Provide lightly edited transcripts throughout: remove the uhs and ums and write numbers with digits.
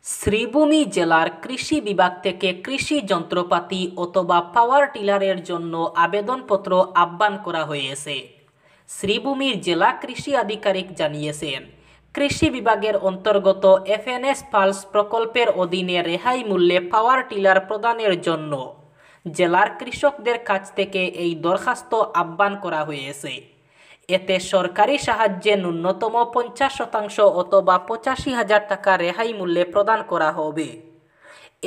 শ্রীভূমি জেলার কৃষি বিভাগ থেকে কৃষি যন্ত্রপাতি অথবা পাওয়ার টিলারের জন্য আবেদনপত্র আহ্বান করা হয়েছে। শ্রীভূমির জেলা কৃষি আধিকারিক জানিয়েছেন, কৃষি বিভাগের অন্তর্গত এফএনএস পালস প্রকল্পের অধীনে রেহাই মূল্যে পাওয়ার টিলার প্রদানের জন্য জেলার কৃষকদের কাছ থেকে এই দরখাস্ত আহ্বান করা হয়েছে। এতে সরকারি সাহায্যে ন্যূনতম 50% অথবা 85,000 টাকা রেহাই মূল্যে প্রদান করা হবে।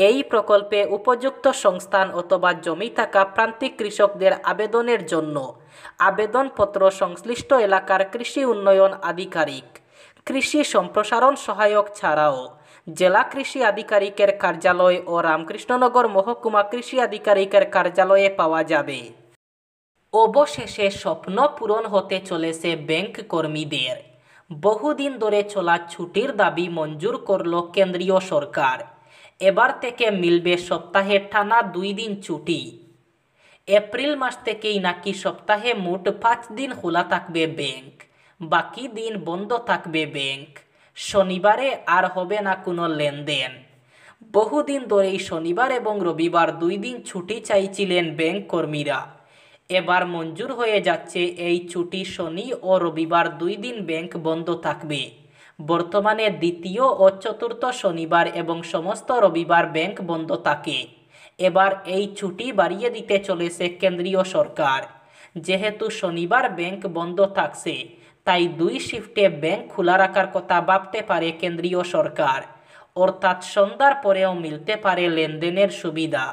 এই প্রকল্পে উপযুক্ত সংস্থান অথবা জমি থাকা প্রান্তিক কৃষকদের আবেদনের জন্য আবেদনপত্র সংশ্লিষ্ট এলাকার কৃষি উন্নয়ন আধিকারিক, কৃষি সম্প্রসারণ সহায়ক ছাড়াও জেলা কৃষি আধিকারিকের কার্যালয় ও রামকৃষ্ণনগর মহকুমা কৃষি আধিকারিকের কার্যালয়ে পাওয়া যাবে। অবশেষে স্বপ্ন পূরণ হতে চলেছে ব্যাংক কর্মীদের। বহুদিন ধরে চলা ছুটির দাবি মঞ্জুর করল কেন্দ্রীয় সরকার। এবার থেকে মিলবে সপ্তাহে টানা 2 দিন ছুটি। এপ্রিল মাস থেকেই নাকি সপ্তাহে মোট 5 দিন খোলা থাকবে ব্যাংক, বাকি দিন বন্ধ থাকবে ব্যাংক। শনিবারে আর হবে না কোনো লেনদেন। বহুদিন ধরেই শনিবার এবং রবিবার 2 দিন ছুটি চাইছিলেন ব্যাংক কর্মীরা। এবার মঞ্জুর হয়ে যাচ্ছে এই ছুটি। শনি ও রবিবার 2 দিন ব্যাংক বন্ধ থাকবে। বর্তমানে দ্বিতীয় ও চতুর্থ শনিবার এবং সমস্ত রবিবার ব্যাংক বন্ধ থাকে। এবার এই ছুটি বাড়িয়ে দিতে চলেছে কেন্দ্রীয় সরকার। যেহেতু শনিবার ব্যাংক বন্ধ থাকছে, তাই 2 শিফটে ব্যাংক খোলা রাখার কথা ভাবতে পারে কেন্দ্রীয় সরকার। অর্থাৎ সন্ধ্যার পরেও মিলতে পারে লেনদেনের সুবিধা।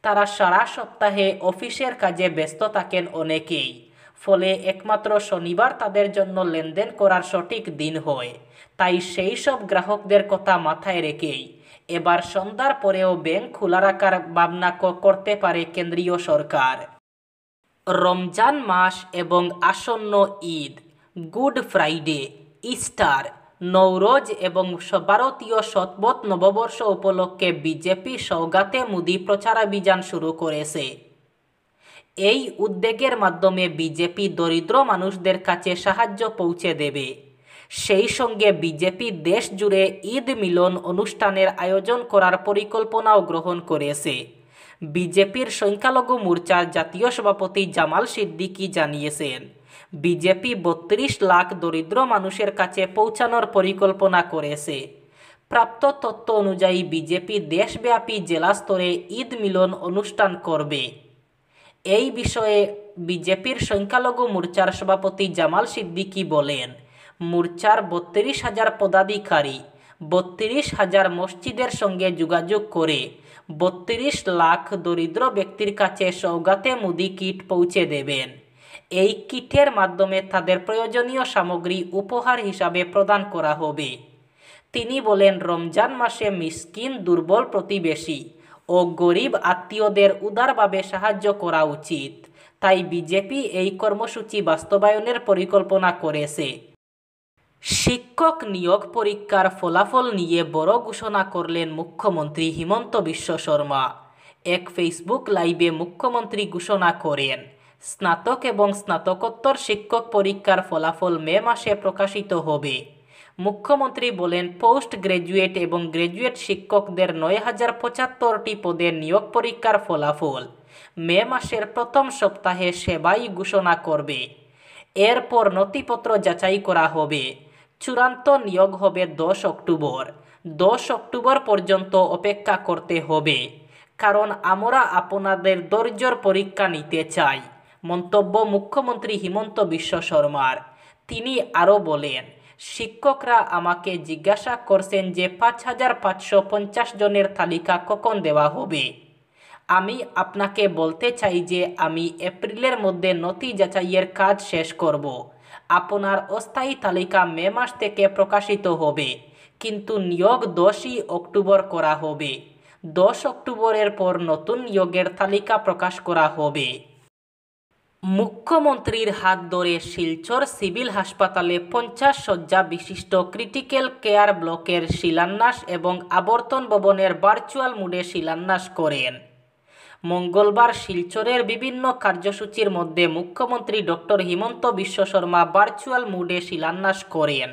তারা সারা সপ্তাহে অফিসের কাজে ব্যস্ত থাকেন অনেকেই, ফলে একমাত্র শনিবার তাদের জন্য লেনদেন করার সঠিক দিন হয়। তাই সেই সব গ্রাহকদের কথা মাথায় রেখেই এবার সন্ধ্যার পরেও ব্যাংক খোলা রাখার ভাবনা করতে পারে কেন্দ্রীয় সরকার। রমজান মাস এবং আসন্ন Eid, good Friday, Easter, Navroz এবং ভারতীয় শতবত নববর্ষ উপলক্ষে বিজেপি সওগাতে মোদি প্রচারাভিযান শুরু করেছে। এই উদ্যোগের মাধ্যমে বিজেপি দরিদ্র মানুষদের কাছে সাহায্য পৌঁছে দেবে। সেই সঙ্গে বিজেপি দেশ জুড়ে ঈদ মিলন অনুষ্ঠানের আয়োজন করার পরিকল্পনাও গ্রহণ করেছে। বিজেপির সংখ্যালঘু মোর্চার জাতীয় সভাপতি জামাল সিদ্দিকী জানিয়েছেন, বিজেপি 32 লাখ দরিদ্র মানুষের কাছে পৌঁছানোর পরিকল্পনা করেছে। প্রাপ্ত তথ্য অনুযায়ী বিজেপি দেশব্যাপী জেলা স্তরে ঈদ মিলন অনুষ্ঠান করবে। এই বিষয়ে বিজেপির সংখ্যালঘু মোর্চার সভাপতি জামাল সিদ্দিকী বলেন, মোর্চার 32,000 পদাধিকারী 32,000 মসজিদের সঙ্গে যোগাযোগ করে 32 লাখ দরিদ্র ব্যক্তির কাছে সওগাতে মোদি কিট পৌঁছে দেবেন। এই কিটের মাধ্যমে তাদের প্রয়োজনীয় সামগ্রী উপহার হিসাবে প্রদান করা হবে। তিনি বলেন, রমজান মাসে মিসকিন, দুর্বল প্রতিবেশী ও গরিব আত্মীয়দের উদারভাবে সাহায্য করা উচিত। তাই বিজেপি এই কর্মসূচি বাস্তবায়নের পরিকল্পনা করেছে। শিক্ষক নিয়োগ পরীক্ষার ফলাফল নিয়ে বড় ঘোষণা করলেন মুখ্যমন্ত্রী হিমন্ত বিশ্ব শর্মা। এক ফেসবুক লাইভে মুখ্যমন্ত্রী ঘোষণা করেন, স্নাতক এবং স্নাতকোত্তর শিক্ষক পরীক্ষার ফলাফল মে মাসে প্রকাশিত হবে। মুখ্যমন্ত্রী বলেন, পোস্ট গ্র্যাজুয়েট এবং গ্র্যাজুয়েট শিক্ষকদের 9,075টি পদের নিয়োগ পরীক্ষার ফলাফল মে মাসের প্রথম সপ্তাহে সেবাই ঘোষণা করবে। এরপর নথিপত্র যাচাই করা হবে। চূড়ান্ত নিয়োগ হবে 10 অক্টোবর। 10 অক্টোবর পর্যন্ত অপেক্ষা করতে হবে, কারণ আমরা আপনাদের ধৈর্যের পরীক্ষা নিতে চাই। মন্তব্য মুখ্যমন্ত্রী হিমন্ত বিশ্ব শর্মার। তিনি আরও বলেন, শিক্ষকরা আমাকে জিজ্ঞাসা করছেন যে 5,550 জনের তালিকা কখন দেওয়া হবে। আমি আপনাকে বলতে চাই যে আমি এপ্রিলের মধ্যে নথি যাচাইয়ের কাজ শেষ করব। আপনার অস্থায়ী তালিকা মে মাস থেকে প্রকাশিত হবে, কিন্তু নিয়োগ 10ই অক্টোবর করা হবে। 10 অক্টোবরের পর নতুন নিয়োগের তালিকা প্রকাশ করা হবে। মুখ্যমন্ত্রীর হাত ধরে শিলচর সিভিল হাসপাতালে 50 শয্যা বিশিষ্ট ক্রিটিক্যাল কেয়ার ব্লকের শিলান্যাস এবং আবর্তন ভবনের ভার্চুয়াল মোডে শিলান্যাস করেন। মঙ্গলবার শিলচরের বিভিন্ন কার্যসূচির মধ্যে মুখ্যমন্ত্রী ডক্টর হিমন্ত বিশ্ব শর্মা ভার্চুয়াল মোডে শিলান্যাস করেন।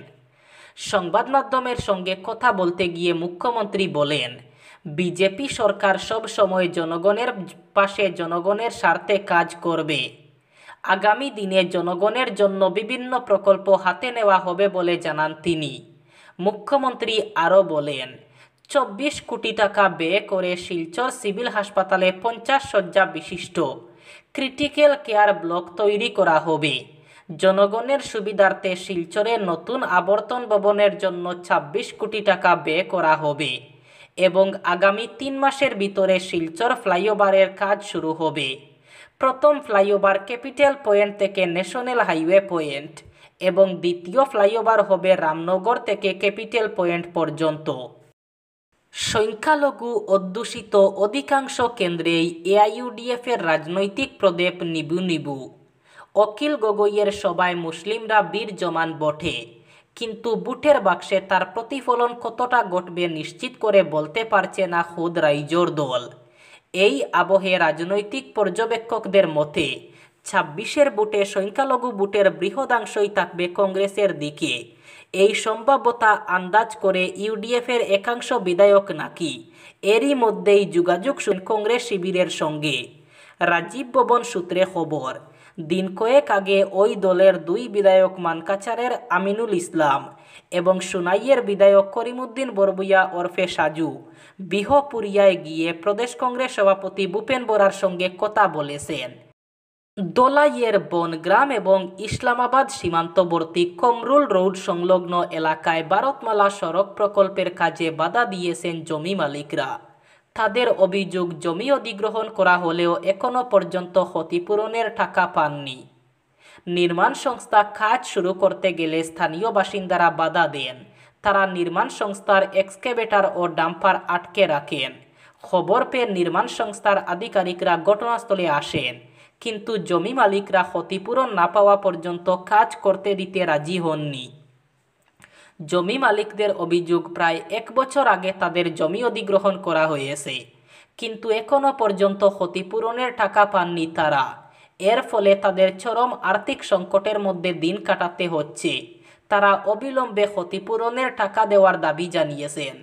সংবাদ মাধ্যমের সঙ্গে কথা বলতে গিয়ে মুখ্যমন্ত্রী বলেন, বিজেপি সরকার সব সময় জনগণের পাশে, জনগণের স্বার্থে কাজ করবে। আগামী দিনে জনগণের জন্য বিভিন্ন প্রকল্প হাতে নেওয়া হবে বলে জানান তিনি। মুখ্যমন্ত্রী আরও বলেন, 24 কোটি টাকা ব্যয় করে শিলচর সিভিল হাসপাতালে 50 শয্যা বিশিষ্ট ক্রিটিক্যাল কেয়ার ব্লক তৈরি করা হবে। জনগণের সুবিধার্থে শিলচরে নতুন আবর্তন ভবনের জন্য 26 কোটি টাকা ব্যয় করা হবে এবং আগামী 3 মাসের ভিতরে শিলচর ফ্লাইওভারের কাজ শুরু হবে। প্রথম ফ্লাইওভার ক্যাপিটাল পয়েন্ট থেকে ন্যাশনাল হাইওয়ে পয়েন্ট এবং দ্বিতীয় ফ্লাইওভার হবে রামনগর থেকে ক্যাপিটাল পয়েন্ট পর্যন্ত। সংখ্যালঘু অধ্যুষিত অধিকাংশ কেন্দ্রেই এআইইউডিএফের রাজনৈতিক প্রদেপ নিবু নিবু। অখিল গগৈয়ের সভায় মুসলিমরা বীর জমান বটে, কিন্তু বুটের বাক্সে তার প্রতিফলন কতটা ঘটবে নিশ্চিত করে বলতে পারছে না খোদ রাইজোর দল। এই আবহে রাজনৈতিক পর্যবেক্ষকদের মতে 26-এর বুটে সংখ্যালঘু বুটের বৃহদাংশই থাকবে কংগ্রেসের দিকে। এই সম্ভাব্যতা আন্দাজ করে ইউডিএফের একাংশ বিধায়ক নাকি এরই মধ্যেই যোগাযোগ কংগ্রেস শিবিরের সঙ্গে। রাজীব ভবন সূত্রে খবর, দিন কয়েক আগে ওই দলের 2 বিধায়ক মানকাচারের আমিনুল ইসলাম এবং সুনাইয়ের বিধায়ক করিমউদ্দিন বরবুইয়া ওরফে সাজু বিহপুরিয়ায় গিয়ে প্রদেশ কংগ্রেস সভাপতি ভূপেন বরার সঙ্গে কথা বলেছেন। দোলাইয়ের বনগ্রাম এবং ইসলামাবাদ সীমান্তবর্তী কমরুল রোড সংলগ্ন এলাকায় ভারতমালা সড়ক প্রকল্পের কাজে বাধা দিয়েছেন জমি মালিকরা। তাদের অভিযোগ, জমি অধিগ্রহণ করা হলেও এখনও পর্যন্ত ক্ষতিপূরণের টাকা পাননি। নির্মাণ সংস্থা কাজ শুরু করতে গেলে স্থানীয় বাসিন্দারা বাধা দেন। তারা নির্মাণ সংস্থার এক্সকেভেটর ও ডাম্পার আটকে রাখেন। খবর পেয়ে নির্মাণ সংস্থার আধিকারিকরা ঘটনাস্থলে আসেন, কিন্তু জমি মালিকরা ক্ষতিপূরণ না পাওয়া পর্যন্ত কাজ করতে দিতে রাজি হননি। জমি মালিকদের অভিযোগ, প্রায় 1 বছর আগে তাদের জমি অধিগ্রহণ করা হয়েছে, কিন্তু এখনও পর্যন্ত ক্ষতিপূরণের টাকা পাননি তারা। এর ফলে তাদের চরম আর্থিক সংকটের মধ্যে দিন কাটাতে হচ্ছে। তারা অবিলম্বে ক্ষতিপূরণের টাকা দেওয়ার দাবি জানিয়েছেন।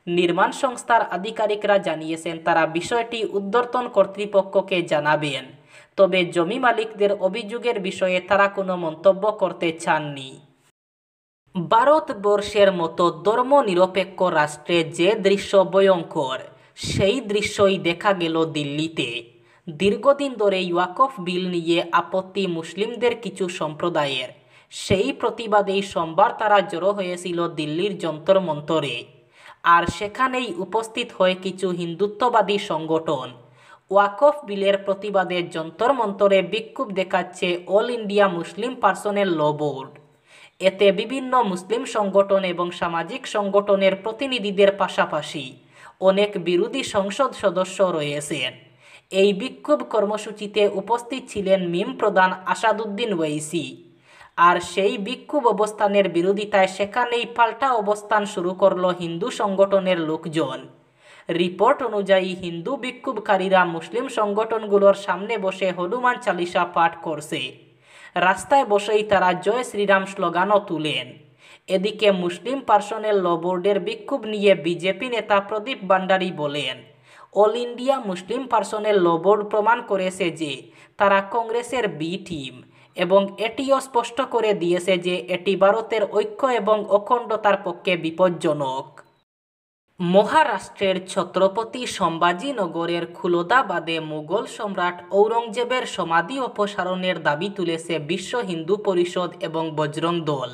নির্মাণ সংস্থার আধিকারিকরা জানিয়েছেন তারা বিষয়টি ঊর্ধ্বতন কর্তৃপক্ষকে জানাবেন, তবে জমি মালিকদের অভিযোগের বিষয়ে তারা কোনো মন্তব্য করতে চাননি। ভারতবর্ষের মতো ধর্মনিরপেক্ষ রাষ্ট্রে যে দৃশ্য ভয়ঙ্কর, সেই দৃশ্যই দেখা গেল দিল্লিতে। দীর্ঘদিন ধরে ওয়াকফ বিল নিয়ে আপত্তি মুসলিমদের কিছু সম্প্রদায়ের। সেই প্রতিবাদেই সোমবার তারা জড়ো হয়েছিল দিল্লির যন্তর মন্তরে। আর সেখানেই উপস্থিত হয় কিছু হিন্দুত্ববাদী সংগঠন। ওয়াকফ বিলের প্রতিবাদে যন্তর মন্তরে বিক্ষোভ দেখাচ্ছে অল ইন্ডিয়া মুসলিম পার্সোনেল ল বোর্ড। এতে বিভিন্ন মুসলিম সংগঠন এবং সামাজিক সংগঠনের প্রতিনিধিদের পাশাপাশি অনেক বিরোধী সংসদ সদস্য রয়েছেন। এই বিক্ষোভ কর্মসূচিতে উপস্থিত ছিলেন মিম প্রধান আসাদুদ্দিন ওয়াইসি। আর সেই বিক্ষোভ অবস্থানের বিরোধিতায় সেখানেই পাল্টা অবস্থান শুরু করল হিন্দু সংগঠনের লোকজন। রিপোর্ট অনুযায়ী হিন্দু বিক্ষোভকারীরা মুসলিম সংগঠনগুলোর সামনে বসে হনুমান চালিসা পাঠ করছে। রাস্তায় বসেই তারা জয় শ্রীরাম স্লোগানও তুলেন। এদিকে মুসলিম পার্সোনেল ল বোর্ডের বিক্ষোভ নিয়ে বিজেপি নেতা প্রদীপ ভান্ডারী বলেন, অল ইন্ডিয়া মুসলিম পার্সোনেল ল বোর্ড প্রমাণ করেছে যে তারা কংগ্রেসের বি টিম এবং এটিও স্পষ্ট করে দিয়েছে যে এটি ভারতের ঐক্য এবং অখণ্ডতার পক্ষে বিপজ্জনক। মহারাষ্ট্রের ছত্রপতি সম্ভাজিনগরের খুলদাবাদে মুঘল সম্রাট ঔরঙ্গজেবের সমাধি অপসারণের দাবি তুলেছে বিশ্ব হিন্দু পরিষদ এবং বজরং দল।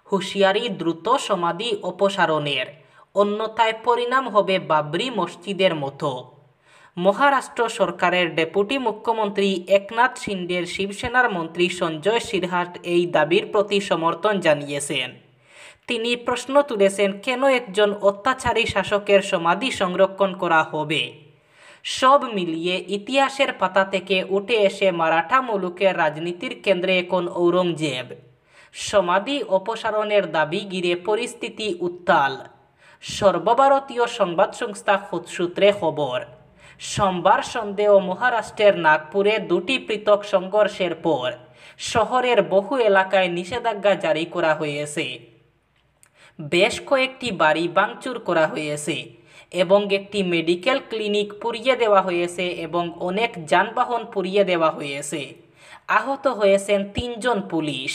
হুঁশিয়ারি দ্রুত সমাধি অপসারণের, অন্যথায় পরিণাম হবে বাবরি মসজিদের মতো। মহারাষ্ট্র সরকারের ডেপুটি মুখ্যমন্ত্রী একনাথ শিন্ডের শিবসেনার মন্ত্রী সঞ্জয় সিরহাট এই দাবির প্রতি সমর্থন জানিয়েছেন। তিনি প্রশ্ন তুলেছেন, কেন একজন অত্যাচারী শাসকের সমাধি সংরক্ষণ করা হবে? সব মিলিয়ে ইতিহাসের পাতা থেকে উঠে এসে মারাঠা মুলুকের রাজনীতির কেন্দ্রে এখন ঔরঙ্গজেব। সমাধি অপসারণের দাবি ঘিরে পরিস্থিতি উত্তাল। সর্বভারতীয় সংবাদ সংস্থা সূত্রে খবর, সোমবার সন্ধ্যেও মহারাষ্ট্রের নাগপুরে 2টি পৃথক সংঘর্ষের পর শহরের বহু এলাকায় নিষেধাজ্ঞা জারি করা হয়েছে। বেশ কয়েকটি বাড়ি ভাঙচুর করা হয়েছে এবং একটি মেডিকেল ক্লিনিক পুড়িয়ে দেওয়া হয়েছে এবং অনেক যানবাহন পুড়িয়ে দেওয়া হয়েছে। আহত হয়েছেন 3 জন পুলিশ।